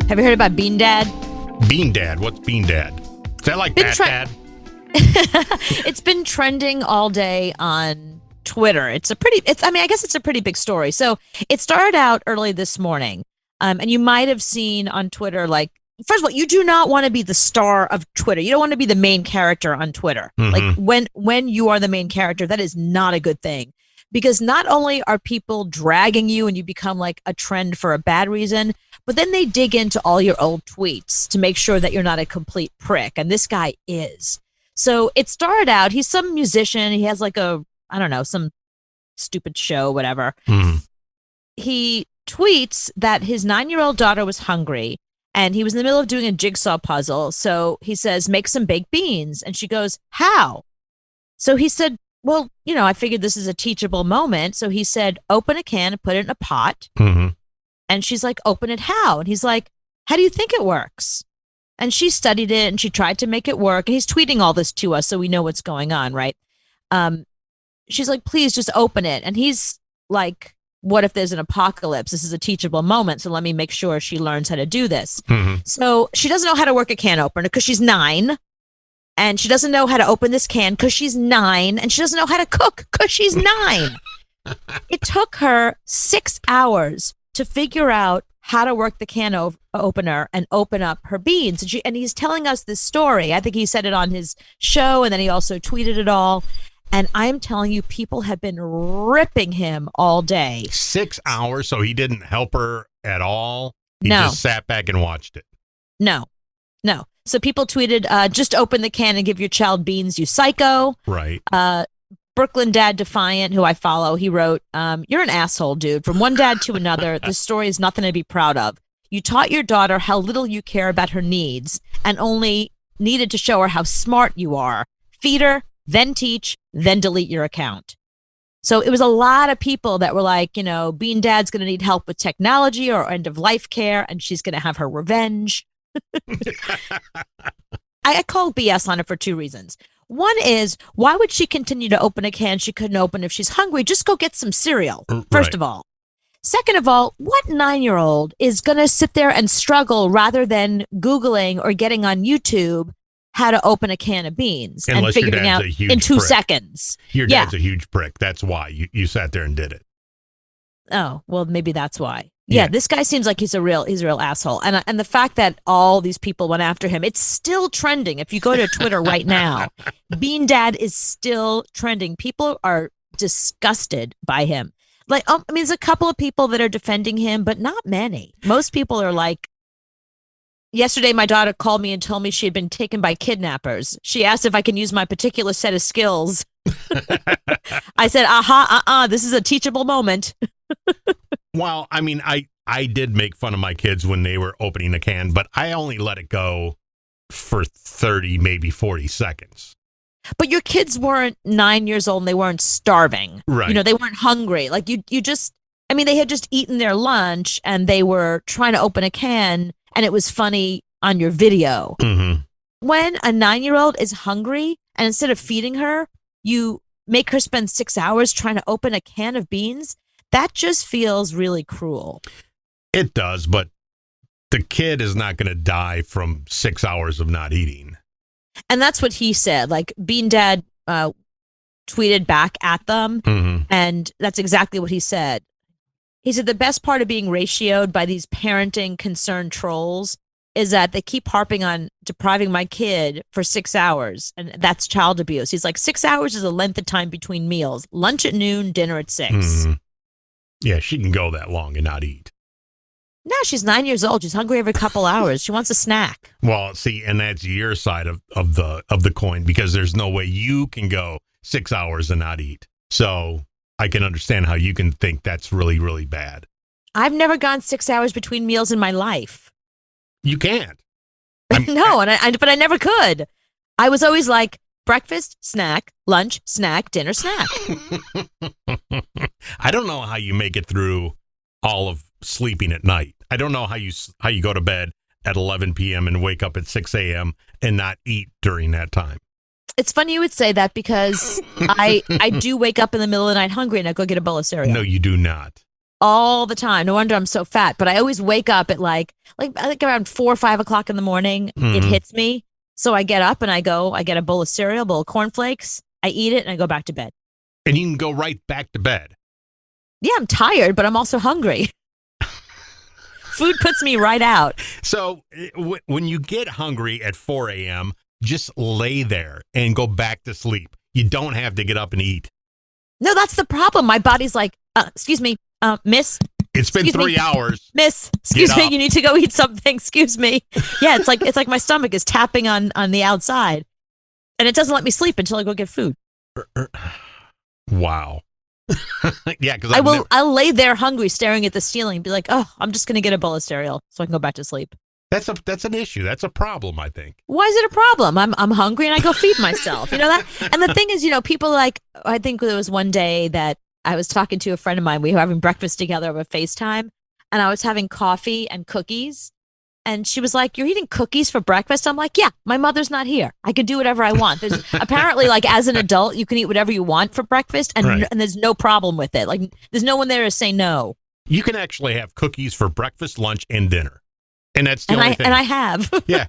Have you heard about Bean Dad? Bean Dad? What's Bean Dad? Is that like Bat Dad? It's been trending all day on Twitter. I guess it's a pretty big story. So it started out early this morning. And you might have seen on Twitter, like, first of all, you do not want to be the star of Twitter. You don't want to be the main character on Twitter. Mm-hmm. Like when you are the main character, that is not a good thing. Because not only are people dragging you and you become like a trend for a bad reason, but then they dig into all your old tweets to make sure that you're not a complete prick. And this guy is. So it started out, he's some musician. He has like some stupid show, whatever. Mm. He tweets that his 9-year-old daughter was hungry and he was in the middle of doing a jigsaw puzzle. So he says, make some baked beans. And she goes, how? So he said, well, I figured this is a teachable moment. So he said, open a can and put it in a pot. Mm-hmm. And she's like, open it how? And he's like, how do you think it works? And she studied it and she tried to make it work. And he's tweeting all this to us so we know what's going on, right? She's like, please just open it. And he's like, what if there's an apocalypse? This is a teachable moment. So let me make sure she learns how to do this. Mm-hmm. So she doesn't know how to work a can opener because she's 9. And she doesn't know how to open this can because she's 9. And she doesn't know how to cook because she's 9. It took her 6 hours to figure out how to work the can opener and open up her beans. And he's telling us this story. I think he said it on his show, and then he also tweeted it all. And I'm telling you, people have been ripping him all day. 6 hours, so he didn't help her at all? He No. just sat back and watched it. No. So people tweeted, just open the can and give your child beans, you psycho. Right. Brooklyn Dad Defiant, who I follow, he wrote, you're an asshole, dude. From one dad to another, this story is nothing to be proud of. You taught your daughter how little you care about her needs and only needed to show her how smart you are. Feed her, then teach, then delete your account. So it was a lot of people that were like, Bean Dad's going to need help with technology or end of life care, and she's going to have her revenge. I called BS on it for 2 reasons. One is, why would she continue to open a can she couldn't open if she's hungry? Just go get some cereal, first of all. Second of all, what 9-year-old is going to sit there and struggle rather than Googling or getting on YouTube how to open a can of beans Unless and figuring out in 2 seconds? Your dad's a huge prick. That's why you sat there and did it. Oh, well, maybe that's why. Yeah, this guy seems like he's a real asshole. And the fact that all these people went after him, it's still trending. If you go to Twitter right now, Bean Dad is still trending. People are disgusted by him. Like, there's a couple of people that are defending him, but not many. Most people are like, yesterday my daughter called me and told me she had been taken by kidnappers. She asked if I can use my particular set of skills. I said, this is a teachable moment. Well, I did make fun of my kids when they were opening a can, but I only let it go for 30, maybe 40 seconds. But your kids weren't 9 years old and they weren't starving. Right. They weren't hungry. Like you just, they had just eaten their lunch and they were trying to open a can and it was funny on your video. Mm-hmm. When a 9-year-old is hungry and instead of feeding her, you make her spend 6 hours trying to open a can of beans, that just feels really cruel. It does, but the kid is not going to die from 6 hours of not eating. And that's what he said. Like, Bean Dad tweeted back at them, and that's exactly what he said. He said, the best part of being ratioed by these parenting concerned trolls is that they keep harping on depriving my kid for 6 hours, and that's child abuse. He's like, 6 hours is a length of time between meals. Lunch at noon, dinner at 6. Mm-hmm. Yeah, she can go that long and not eat. No, she's 9 years old. She's hungry every couple hours. She wants a snack. Well, see, and that's your side of the coin, because there's no way you can go 6 hours and not eat. So I can understand how you can think that's really, really bad. I've never gone 6 hours between meals in my life. You can't. No, but I never could. I was always like, breakfast, snack, lunch, snack, dinner, snack. I don't know how you make it through all of sleeping at night. I don't know how you go to bed at 11 p.m. and wake up at 6 a.m. and not eat during that time. It's funny you would say that because I do wake up in the middle of the night hungry and I go get a bowl of cereal. No, you do not. all the time. No wonder I'm so fat. But I always wake up at like I think around 4 or 5 o'clock in the morning. It hits me. So I get up and I get a bowl of cereal, a bowl of cornflakes. I eat it and I go back to bed. And you can go right back to bed. Yeah, I'm tired, but I'm also hungry. Food puts me right out. So when you get hungry at 4 a.m., just lay there and go back to sleep. You don't have to get up and eat. No, that's the problem. My body's like, excuse me, miss. It's been 3 hours. Miss, excuse me, you need to go eat something. Excuse me. Yeah, it's like my stomach is tapping on the outside. And it doesn't let me sleep until I go get food. Wow. Yeah, because I'll lay there hungry, staring at the ceiling, and be like, oh, I'm just gonna get a bowl of cereal so I can go back to sleep. That's an issue. That's a problem, I think. Why is it a problem? I'm hungry and I go feed myself. You know that? And the thing is, people like, I think there was one day that I was talking to a friend of mine. We were having breakfast together over FaceTime, and I was having coffee and cookies. And she was like, "You're eating cookies for breakfast?" I'm like, "Yeah, my mother's not here. I can do whatever I want." There's apparently, like, as an adult, you can eat whatever you want for breakfast, and and there's no problem with it. Like, there's no one there to say no. You can actually have cookies for breakfast, lunch, and dinner. And that's the only thing. And I have. Yeah.